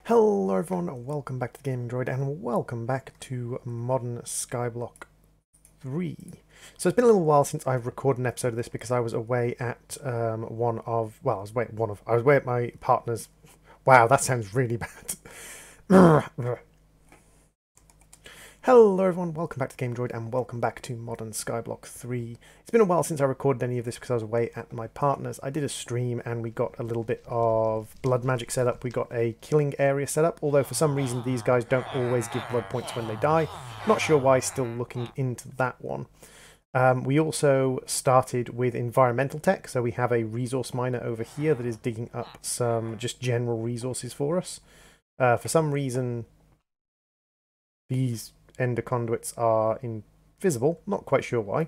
Hello everyone, welcome back to the Gaming Droid and welcome back to modern Skyblock 3. So it's been a little while since I've recorded an episode of this because I was away at I was away at my partner's. Wow, that sounds really bad. Hello everyone, welcome back to Game Droid and welcome back to modern Skyblock 3. It's been a while since I recorded any of this because I was away at my partner's. I did a stream and we got a little bit of blood magic set up. We got a killing area set up, although for some reason these guys don't always give blood points when they die. Not sure why, still looking into that one. We also started with environmental tech, so we have a resource miner over here that is digging up some just general resources for us. For some reason, these ender conduits are invisible, not quite sure why,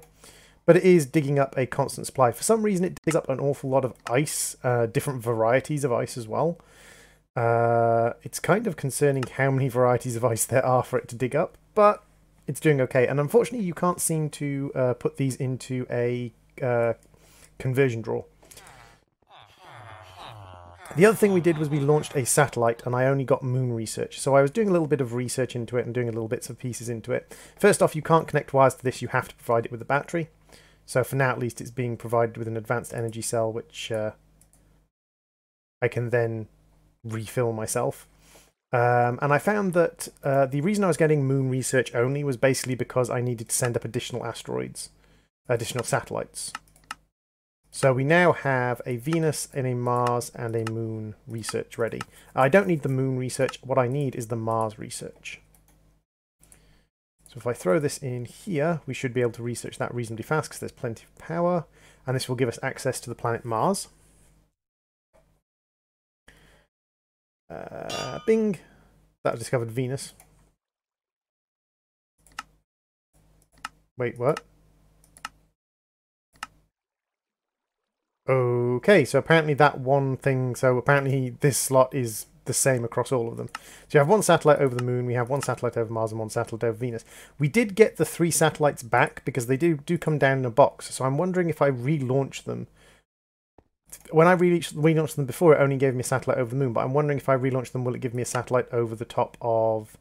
but it is digging up a constant supply. For some reason it digs up an awful lot of ice, different varieties of ice as well. It's kind of concerning how many varieties of ice there are for it to dig up, but it's doing okay. And unfortunately you can't seem to put these into a conversion drawer. The other thing we did was we launched a satellite, and I only got moon research. So I was doing a little bit of research into it and doing a little bits of pieces into it. First off, you can't connect wires to this, you have to provide it with a battery. So for now at least it's being provided with an advanced energy cell, which I can then refill myself. And I found that the reason I was getting moon research only was basically because I needed to send up additional asteroids, additional satellites. So we now have a Venus and a Mars and a Moon research ready. I don't need the Moon research, what I need is the Mars research. So if I throw this in here, we should be able to research that reasonably fast because there's plenty of power, and this will give us access to the planet Mars. Bing! That discovered Venus. Wait, what? Okay, so apparently that one thing, so apparently this slot is the same across all of them. So you have one satellite over the moon, we have one satellite over Mars and one satellite over Venus. We did get the 3 satellites back because they do come down in a box, so I'm wondering if I relaunch them. When I relaunched them before, it only gave me a satellite over the moon, but I'm wondering if I relaunch them, will it give me a satellite over the top of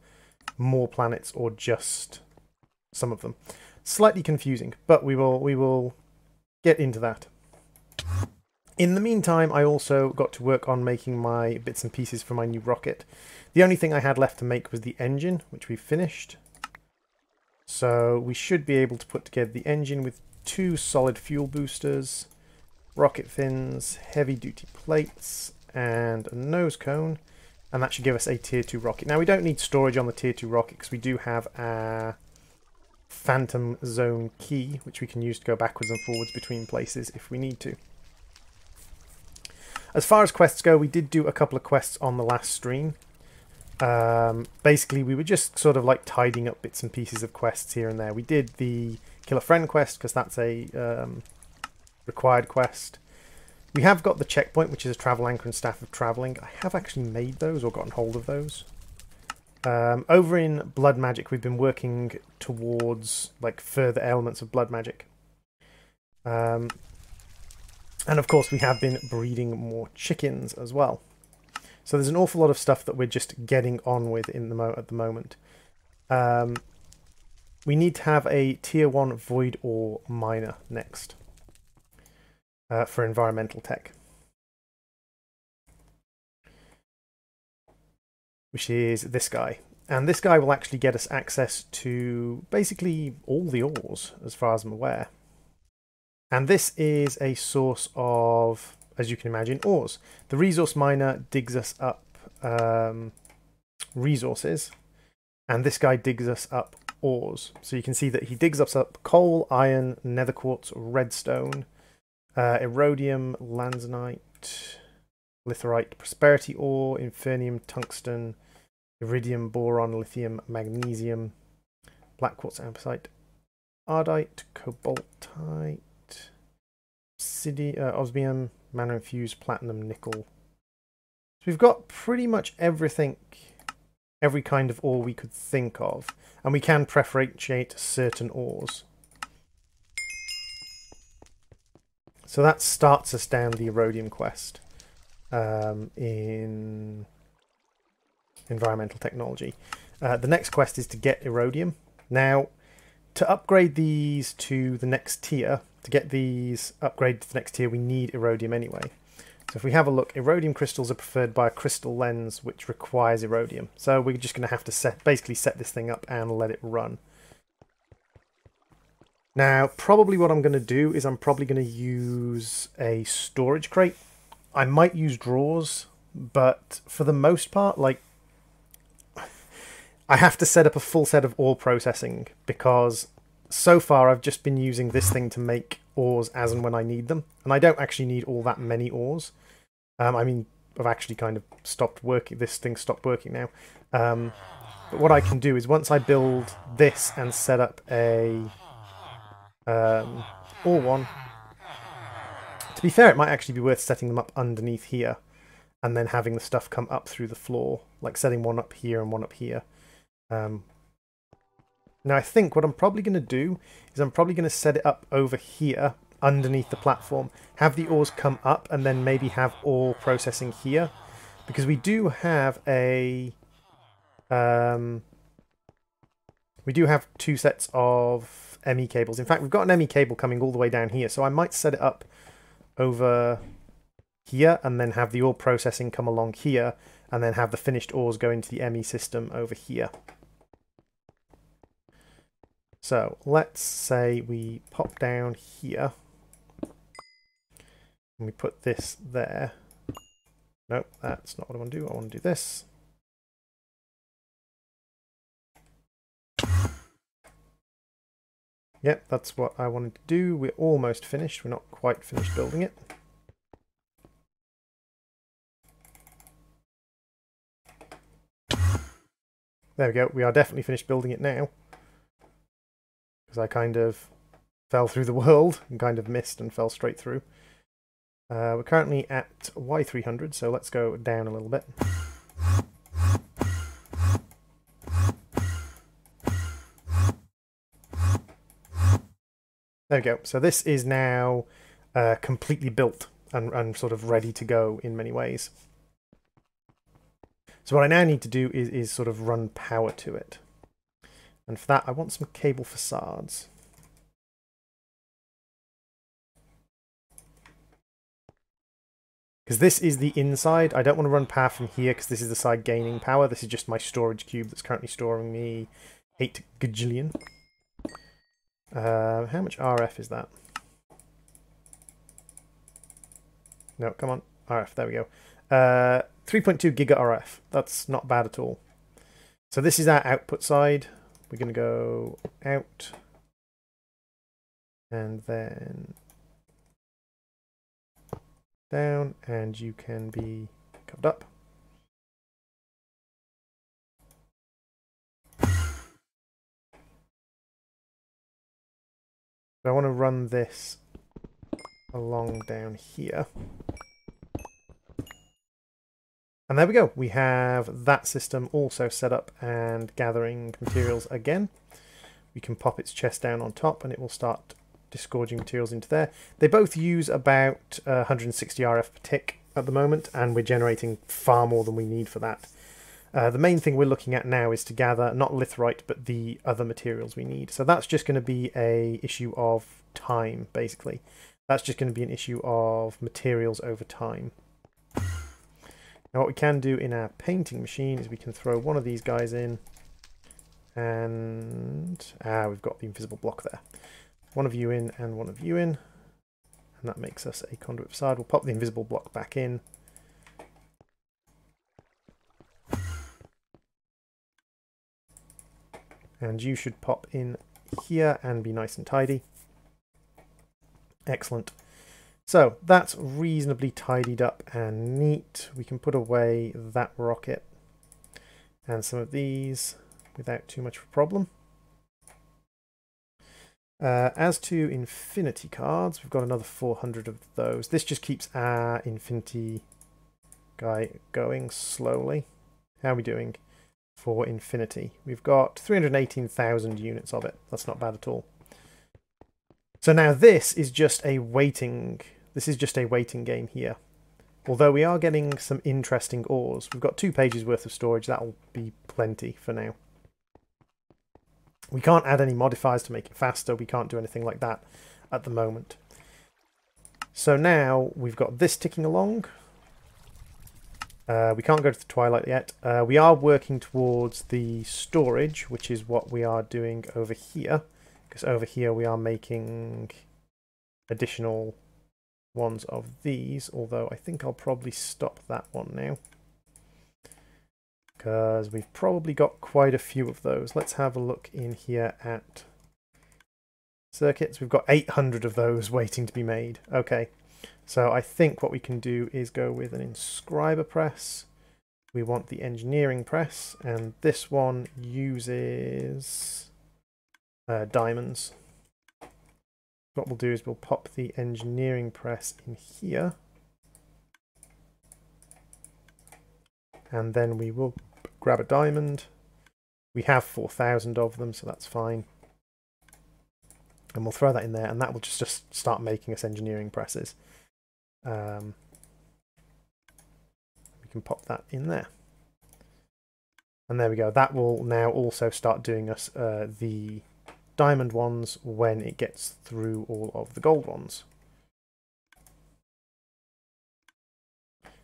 more planets or just some of them? Slightly confusing, but we will get into that. In the meantime, I also got to work on making my bits and pieces for my new rocket. The only thing I had left to make was the engine, which we finished. So we should be able to put together the engine with 2 solid fuel boosters, rocket fins, heavy duty plates, and a nose cone. And that should give us a tier 2 rocket. Now we don't need storage on the tier 2 rocket because we do have our phantom zone key, which we can use to go backwards and forwards between places if we need to. As far as quests go, we did do a couple of quests on the last stream. Basically, we were just sort of like tidying up bits and pieces of quests here and there. We did the Kill a Friend quest, because that's a required quest. We have got the checkpoint, which is a travel anchor and staff of travelling. I have actually made those, or gotten hold of those. Over in Blood Magic, we've been working towards like further elements of Blood Magic. And of course we have been breeding more chickens as well. So there's an awful lot of stuff that we're just getting on with at the moment. We need to have a tier 1 void ore miner next for environmental tech. Which is this guy. And this guy will actually get us access to basically all the ores, as far as I'm aware. And this is a source of, as you can imagine, ores. The resource miner digs us up resources, and this guy digs us up ores. So you can see that he digs us up coal, iron, nether quartz, redstone, erodium, lanzanite, litherite, prosperity ore, infernium, tungsten, iridium, boron, lithium, magnesium, black quartz, amphicite, ardite, cobaltite, osmium, mana infused, platinum, nickel. So we've got pretty much everything, every kind of ore we could think of, and we can preferentiate certain ores. So that starts us down the Erodium quest in environmental technology. The next quest is to get Erodium. Now, to upgrade these to the next tier, to get these upgraded to the next tier, we need Erodium anyway. So if we have a look, Erodium crystals are preferred by a crystal lens, which requires Erodium. So we're just going to have to basically set this thing up and let it run. Now, probably what I'm going to do is I'm probably going to use a storage crate. I might use drawers, but for the most part, like, I have to set up a full set of ore processing, because so far I've just been using this thing to make ores as and when I need them. And I don't actually need all that many ores. I mean, I've actually kind of stopped working. This thing stopped working now. But what I can do is once I build this and set up a ore one, to be fair, it might actually be worth setting them up underneath here and then having the stuff come up through the floor, like setting one up here and one up here. Now I think what I'm probably going to do is I'm probably going to set it up over here underneath the platform, have the ores come up, and then maybe have ore processing here, because we do have a we do have 2 sets of ME cables. In fact, we've got an ME cable coming all the way down here, so I might set it up over here and then have the ore processing come along here, and then have the finished ores go into the ME system over here. So let's say we pop down here and we put this there. Nope, that's not what I want to do. I want to do this. Yep, that's what I wanted to do. We're almost finished. We're not quite finished building it. There we go. We are definitely finished building it now. Because I kind of fell through the world and kind of missed and fell straight through. We're currently at Y300, so let's go down a little bit. There we go. So this is now completely built and sort of ready to go in many ways. So what I now need to do is sort of run power to it. And for that, I want some cable facades. Because this is the inside. I don't want to run power from here because this is the side gaining power. This is just my storage cube that's currently storing me 8 gajillion. How much RF is that? No, come on. RF, there we go. 3.2 giga RF. That's not bad at all. So this is our output side. We're going to go out. And then down. And you can be covered up. So I want to run this along down here. And there we go. We have that system also set up and gathering materials again. We can pop its chest down on top and it will start disgorging materials into there. They both use about 160 RF per tick at the moment, and we're generating far more than we need for that. The main thing we're looking at now is to gather not litherite but the other materials we need. So that's just going to be an issue of time, basically. That's just going to be an issue of materials over time. Now what we can do in our painting machine is we can throw one of these guys in, and we've got the invisible block there. One of you in and one of you in, and that makes us a conduit facade. We'll pop the invisible block back in. And you should pop in here and be nice and tidy. Excellent. So that's reasonably tidied up and neat. We can put away that rocket and some of these without too much of a problem. As to infinity cards, we've got another 400 of those. This just keeps our infinity guy going slowly. How are we doing for infinity? We've got 318,000 units of it. That's not bad at all. So now this is just a waiting. This is just a waiting game here. Although we are getting some interesting ores. We've got 2 pages worth of storage. That'll be plenty for now. We can't add any modifiers to make it faster. We can't do anything like that at the moment. So now we've got this ticking along. We can't go to the twilight yet. We are working towards the storage, which is what we are doing over here. Because over here we are making additional ones of these. Although I think I'll probably stop that one now. Because we've probably got quite a few of those. Let's have a look in here at circuits. We've got 800 of those waiting to be made. Okay, so I think what we can do is go with an inscriber press. We want the engineering press, and this one uses diamonds. What we'll do is we'll pop the engineering press in here. And then we will grab a diamond. We have 4,000 of them, so that's fine. And we'll throw that in there, and that will just start making us engineering presses. We can pop that in there. And there we go. That will now also start doing us the diamond ones when it gets through all of the gold ones.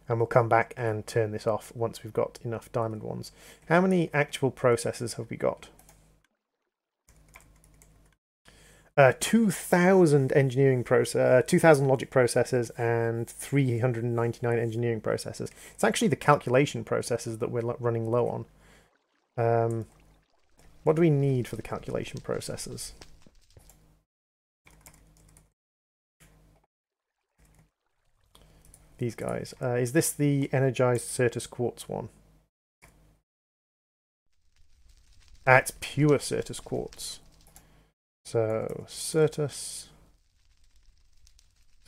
And we'll come back and turn this off once we've got enough diamond ones. How many actual processors have we got? 2,000 engineering 2,000 logic processors and 399 engineering processors. It's actually the calculation processors that we're running low on. What do we need for the calculation processors? These guys. Is this the energized Certus quartz one? It's pure Certus quartz. So Certus.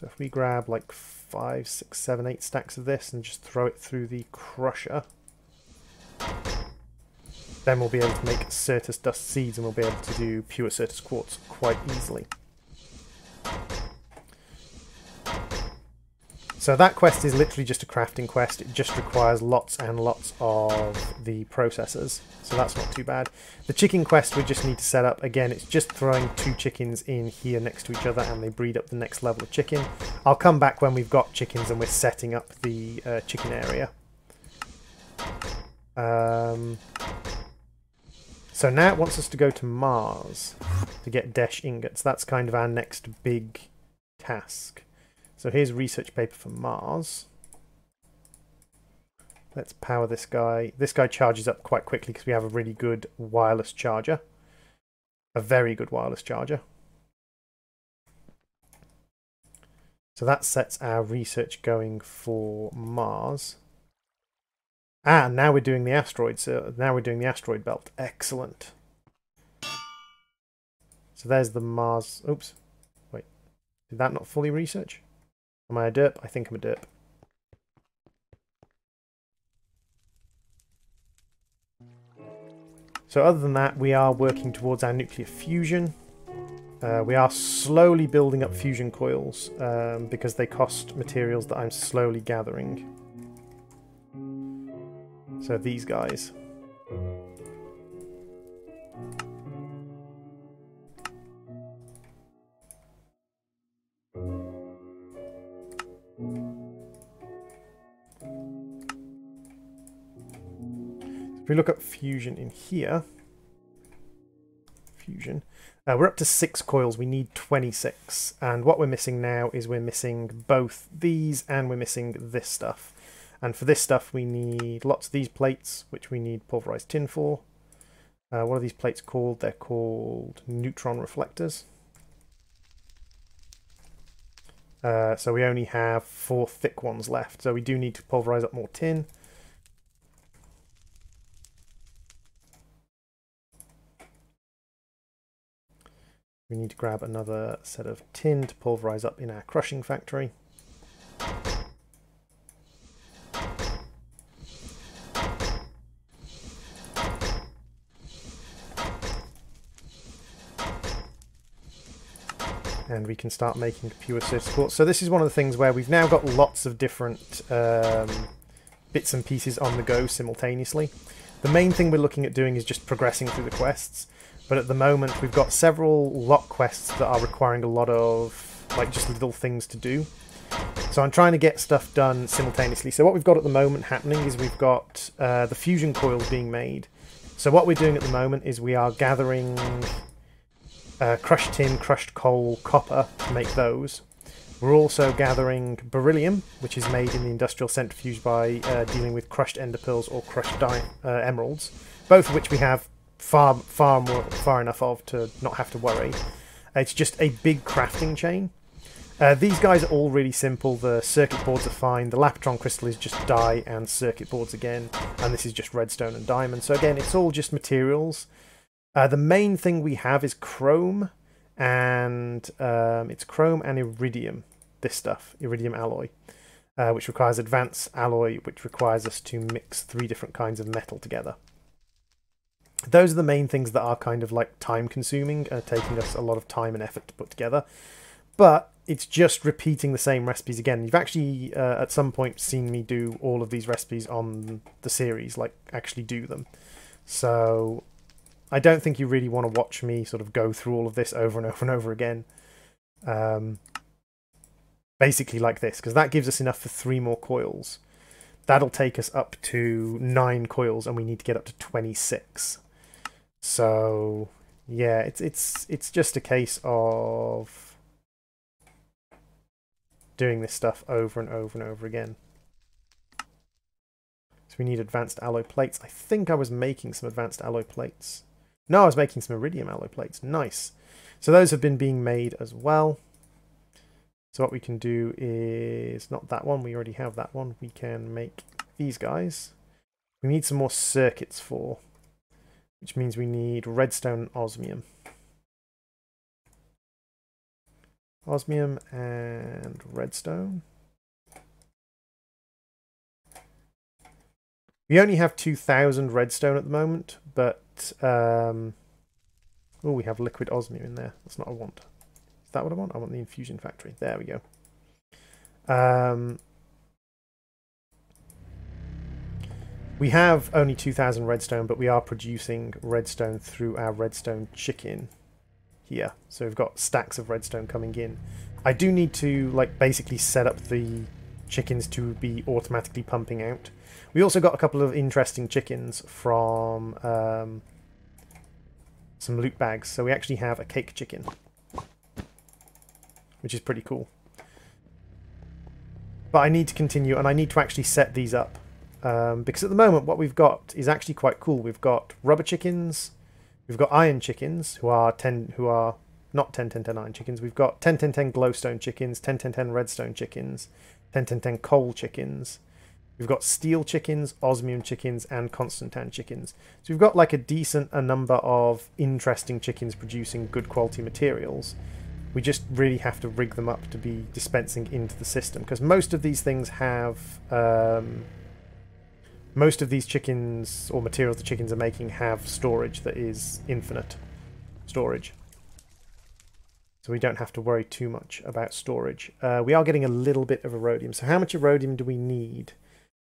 So if we grab like 5, 6, 7, 8 stacks of this and just throw it through the crusher, then we'll be able to make Certus dust seeds, and we'll be able to do pure Certus quartz quite easily. So that quest is literally just a crafting quest. It just requires lots and lots of the processors. So that's not too bad. The chicken quest we just need to set up. Again, it's just throwing 2 chickens in here next to each other and they breed up the next level of chicken. I'll come back when we've got chickens and we're setting up the chicken area. So now it wants us to go to Mars to get Desh ingots. That's kind of our next big task. So here's a research paper for Mars. Let's power this guy. This guy charges up quite quickly because we have a really good wireless charger. A very good wireless charger. So that sets our research going for Mars. Ah, now we're doing the asteroids. Now we're doing the asteroid belt. Excellent. So there's the Mars. Oops. Wait. Did that not fully research? Am I a derp? I think I'm a derp. So other than that, we are working towards our nuclear fusion. We are slowly building up fusion coils because they cost materials that I'm slowly gathering. So these guys. If we look up fusion in here, fusion, we're up to 6 coils. We need 26, and what we're missing now is we're missing both these and we're missing this stuff. And for this stuff we need lots of these plates, which we need pulverized tin for. What are these plates called? They're called neutron reflectors. So we only have 4 thick ones left, so we do need to pulverize up more tin. We need to grab another set of tin to pulverize up in our crushing factory. and we can start making pure surface quartz. So this is one of the things where we've now got lots of different bits and pieces on the go simultaneously. The main thing we're looking at doing is just progressing through the quests, but at the moment we've got several lot quests that are requiring a lot of like just little things to do. So I'm trying to get stuff done simultaneously. So what we've got at the moment happening is we've got the fusion coils being made. So what we're doing at the moment is we are gathering crushed tin, crushed coal, copper to make those. We're also gathering beryllium, which is made in the industrial centrifuge by dealing with crushed ender pearls or crushed emeralds, both of which we have far enough of to not have to worry. It's just a big crafting chain. These guys are all really simple. The circuit boards are fine. The Lapitron crystal is just dye and circuit boards again, and this is just redstone and diamond. So again, it's all just materials. The main thing we have is chrome, and it's chrome and iridium. This stuff, iridium alloy, which requires advanced alloy, which requires us to mix 3 different kinds of metal together. Those are the main things that are kind of like time consuming, taking us a lot of time and effort to put together. But it's just repeating the same recipes again. You've actually at some point seen me do all of these recipes on the series, like actually do them. So I don't think you really want to watch me sort of go through all of this over and over and over again. Basically like this, because that gives us enough for 3 more coils. That'll take us up to 9 coils, and we need to get up to 26. So yeah, it's just a case of doing this stuff over and over and over again. So we need advanced alloy plates. I think I was making some advanced alloy plates. No, I was making some iridium alloy plates. Nice. So those have been being made as well. So what we can do is, not that one, we already have that one. We can make these guys. We need some more circuits for, which means we need redstone and osmium. Osmium and redstone. We only have 2,000 redstone at the moment, but oh, we have liquid osmium in there. That's not what I want. Is that what I want? I want the infusion factory. There we go. We have only 2,000 redstone, but we are producing redstone through our redstone chicken here. So we've got stacks of redstone coming in. I do need to like basically set up the chickens to be automatically pumping out. We also got a couple of interesting chickens from some loot bags. So we actually have a cake chicken, which is pretty cool. But I need to continue, and I need to actually set these up. Because at the moment what we've got is actually quite cool. We've got rubber chickens, we've got iron chickens who are not 10 10 10 iron chickens. We've got 10 10 10 glowstone chickens, 10 10 10 redstone chickens, 10 10 10 coal chickens. We've got steel chickens, osmium chickens, and constantan chickens. So we've got like a decent number of interesting chickens producing good quality materials. We just really have to rig them up to be dispensing into the system, because most of these things have most of these chickens or materials the chickens are making have storage that is infinite storage. So we don't have to worry too much about storage. We are getting a little bit of erodium. So how much erodium do we need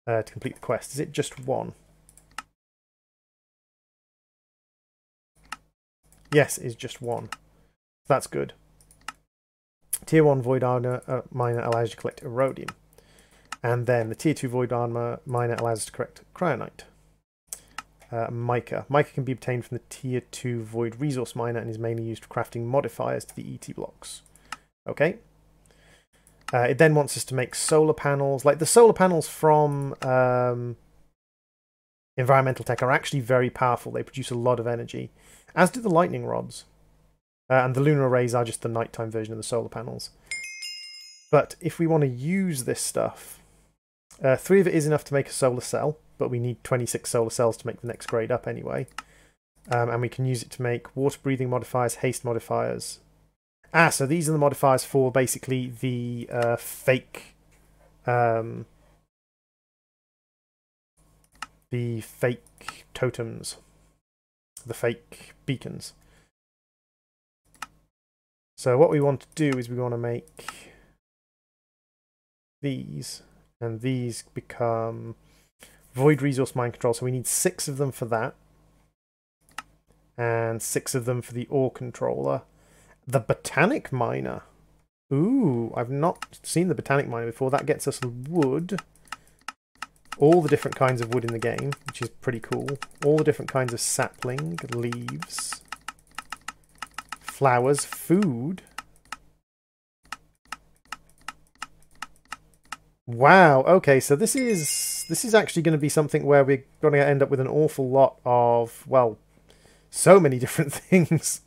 to complete the quest? Is it just 1? Yes, it's just 1. That's good. Tier 1 void armor miner allows you to collect erodium. And then the Tier 2 Void Armor Miner allows us to collect Cryonite. Mica. Mica can be obtained from the Tier 2 Void Resource Miner and is mainly used for crafting modifiers to the ET blocks. Okay. It then wants us to make solar panels. Like the solar panels from Environmental Tech are actually very powerful. They produce a lot of energy, as do the lightning rods. And the lunar arrays are just the nighttime version of the solar panels. But if we want to use this stuff, 3 of it is enough to make a solar cell, but we need 26 solar cells to make the next grade up anyway. And we can use it to make water breathing modifiers, haste modifiers. So these are the modifiers for basically the fake totems, the fake beacons. So what we want to do is we want to make these, and these become void resource mine control. So we need 6 of them for that, and 6 of them for the ore controller. The botanic miner. Ooh, I've not seen the botanic miner before. That gets us wood. All the different kinds of wood in the game, which is pretty cool. All the different kinds of sapling, leaves, flowers, food. Wow, okay, so this is actually going to be something where we're going to end up with an awful lot of, well, so many different things.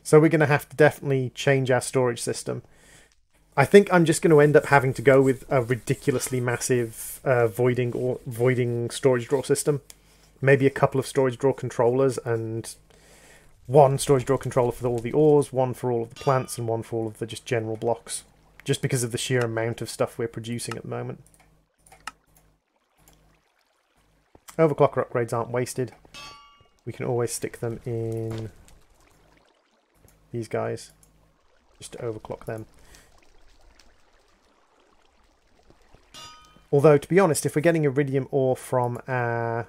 So we're going to have to definitely change our storage system. I think I'm just going to end up having to go with a ridiculously massive voiding storage drawer system. Maybe a couple of storage drawer controllers, and 1 storage drawer controller for all the ores, 1 for all of the plants, and 1 for all of the just general blocks. Just because of the sheer amount of stuff we're producing at the moment. Overclocker upgrades aren't wasted. We can always stick them in these guys, just to overclock them. Although, to be honest, if we're getting iridium ore from our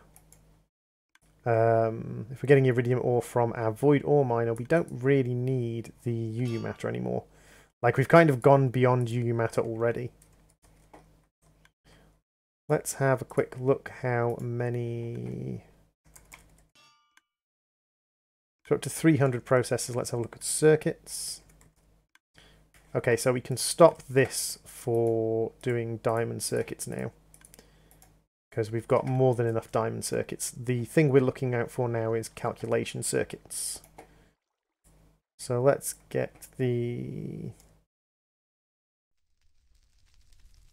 void ore miner, we don't really need the UU matter anymore. Like, we've kind of gone beyond UU matter already. Let's have a quick look how many. So up to 300 processors. Let's have a look at circuits. Okay, so we can stop this for doing diamond circuits now, because we've got more than enough diamond circuits. The thing we're looking out for now is calculation circuits. So let's get the...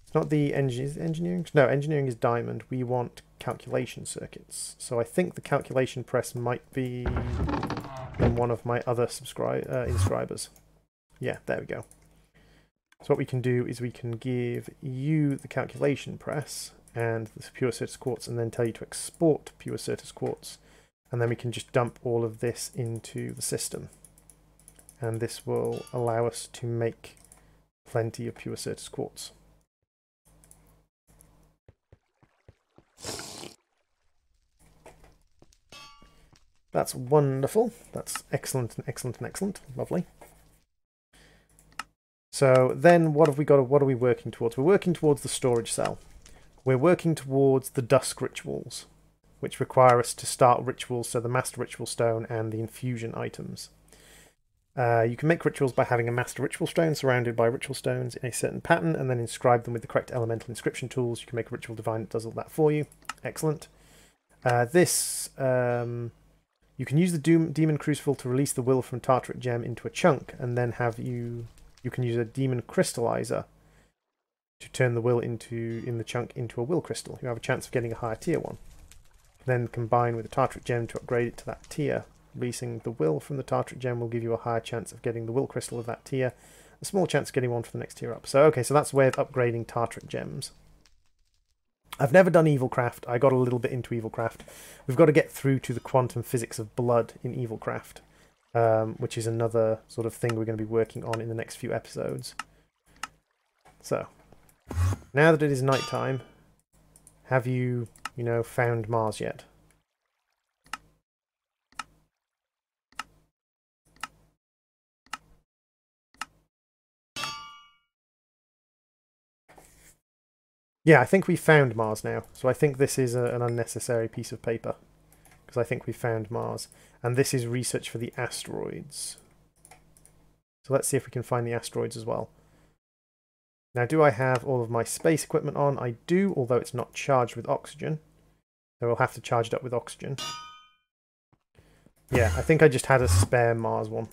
It's not the engineering? No, engineering is diamond. We want calculation circuits. So I think the calculation press might be in one of my other inscribers. Yeah, there we go. So what we can do is we can give you the calculation press and the pure Certus quartz, and then tell you to export pure Certus quartz, and then we can just dump all of this into the system, and this will allow us to make plenty of pure Certus quartz. That's wonderful. That's excellent and excellent and excellent. Lovely. So then what have we got? What are we working towards? We're working towards the storage cell. We're working towards the dusk rituals, which require us to start rituals, so the master ritual stone and the infusion items. You can make rituals by having a master ritual stone surrounded by ritual stones in a certain pattern, and then inscribe them with the correct elemental inscription tools. You can make a ritual divine that does all that for you. Excellent. You can use the Demon Crucible to release the will from Tartaric Gem into a chunk, and then you can use a Demon Crystallizer to turn the will in the chunk into a will crystal. You have a chance of getting a higher tier one. Then combine with the Tartaric Gem to upgrade it to that tier. Releasing the will from the Tartaric Gem will give you a higher chance of getting the will crystal of that tier, a small chance of getting one for the next tier up. So okay, so that's a way of upgrading Tartaric Gems. I've never done Evilcraft. I got a little bit into Evilcraft. We've got to get through to the quantum physics of blood in Evilcraft, which is another sort of thing we're going to be working on in the next few episodes. So, now that it is nighttime, have you, found Mars yet? Yeah, I think we found Mars now. So I think this is an unnecessary piece of paper, because I think we found Mars. And this is research for the asteroids. So let's see if we can find the asteroids as well. Now, do I have all of my space equipment on? I do, although it's not charged with oxygen. So we'll have to charge it up with oxygen. Yeah, I think I just had a spare Mars one.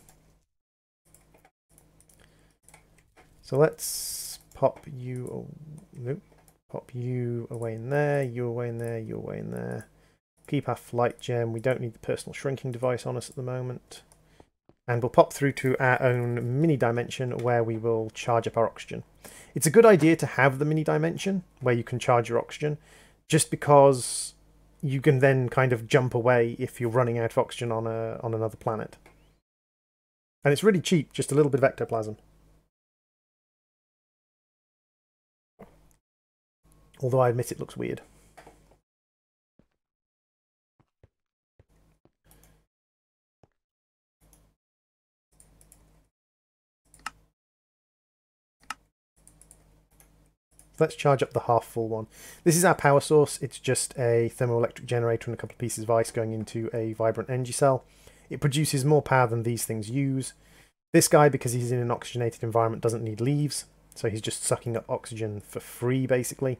So let's pop you... Oh, nope. Pop you away in there, you away in there, you away in there. Keep our flight gem. We don't need the personal shrinking device on us at the moment. And we'll pop through to our own mini dimension where we will charge up our oxygen. It's a good idea to have the mini dimension where you can charge your oxygen, just because you can then kind of jump away if you're running out of oxygen on another planet. And it's really cheap, just a little bit of ectoplasm. Although I admit it looks weird. Let's charge up the half-full one. This is our power source. It's just a thermoelectric generator and a couple of pieces of ice going into a vibrant energy cell. It produces more power than these things use. This guy, because he's in an oxygenated environment, doesn't need leaves, so he's just sucking up oxygen for free, basically.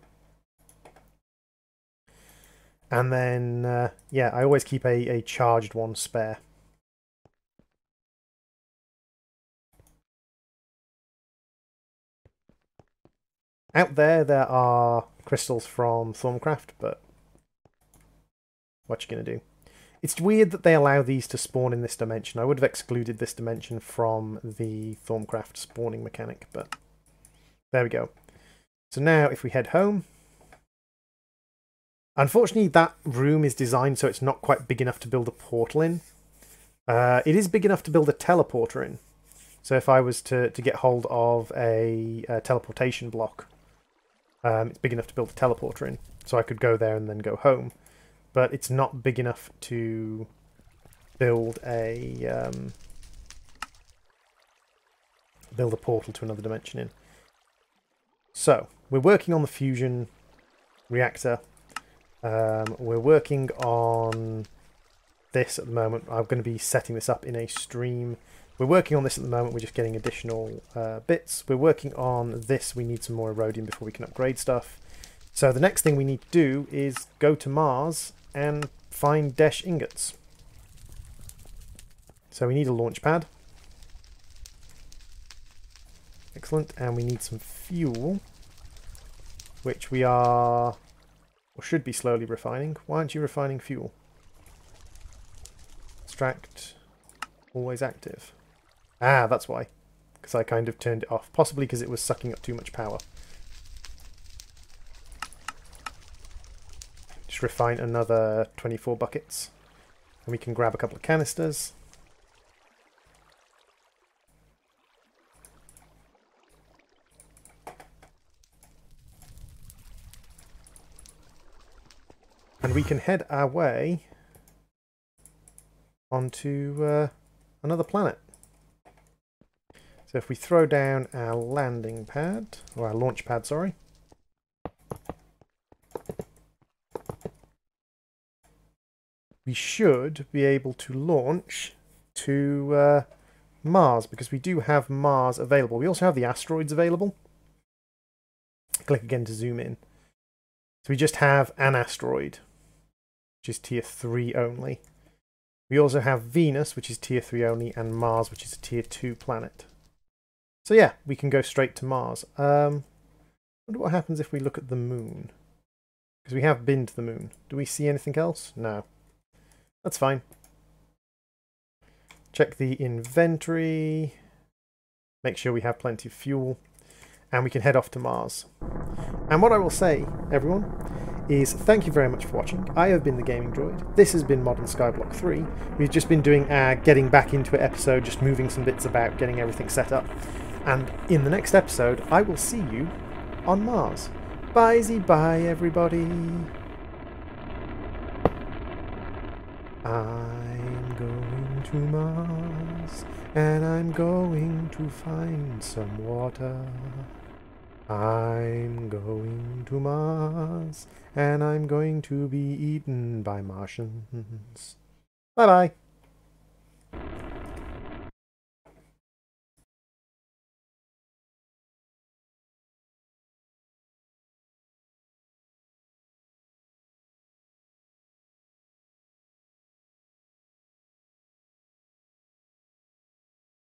And then, yeah, I always keep a charged one spare. Out there are crystals from Thorncraft, but what you gonna do? It's weird that they allow these to spawn in this dimension. I would have excluded this dimension from the Thorncraft spawning mechanic, but there we go. So now if we head home... Unfortunately, that room is designed so it's not quite big enough to build a portal in. It is big enough to build a teleporter in. So if I was to get hold of a teleportation block, it's big enough to build a teleporter in. So I could go there and then go home. But it's not big enough to build a portal to another dimension in. So we're working on the fusion reactor. We're working on this at the moment. I'm going to be setting this up in a stream. We're working on this at the moment. We're just getting additional bits. We're working on this. We need some more Erodium before we can upgrade stuff. So the next thing we need to do is go to Mars and find Desh ingots. So we need a launch pad. Excellent. And we need some fuel, which we are, or should be, slowly refining. Why aren't you refining fuel? Extract, always active. Ah, that's why. Because I kind of turned it off. Possibly because it was sucking up too much power. Just refine another 24 buckets. And we can grab a couple of canisters. And we can head our way onto another planet. So if we throw down our landing pad, or our launch pad, sorry. We should be able to launch to Mars, because we do have Mars available. We also have the asteroids available. Click again to zoom in. So we just have an asteroid, which is tier 3 only. We also have Venus, which is tier 3 only, and Mars, which is a tier 2 planet. So yeah, we can go straight to Mars. Wonder what happens if we look at the moon. Because we have been to the moon. Do we see anything else? No. That's fine. Check the inventory. Make sure we have plenty of fuel. And we can head off to Mars. And what I will say, everyone, is thank you very much for watching. I have been the Gaming Droid. This has been Modern Skyblock 3. We've just been doing our getting back into it episode, just moving some bits about, getting everything set up. And in the next episode, I will see you on Mars. Bye-zy-bye, everybody. I'm going to Mars, and I'm going to find some water. I'm going to Mars, and I'm going to be eaten by Martians. Bye-bye.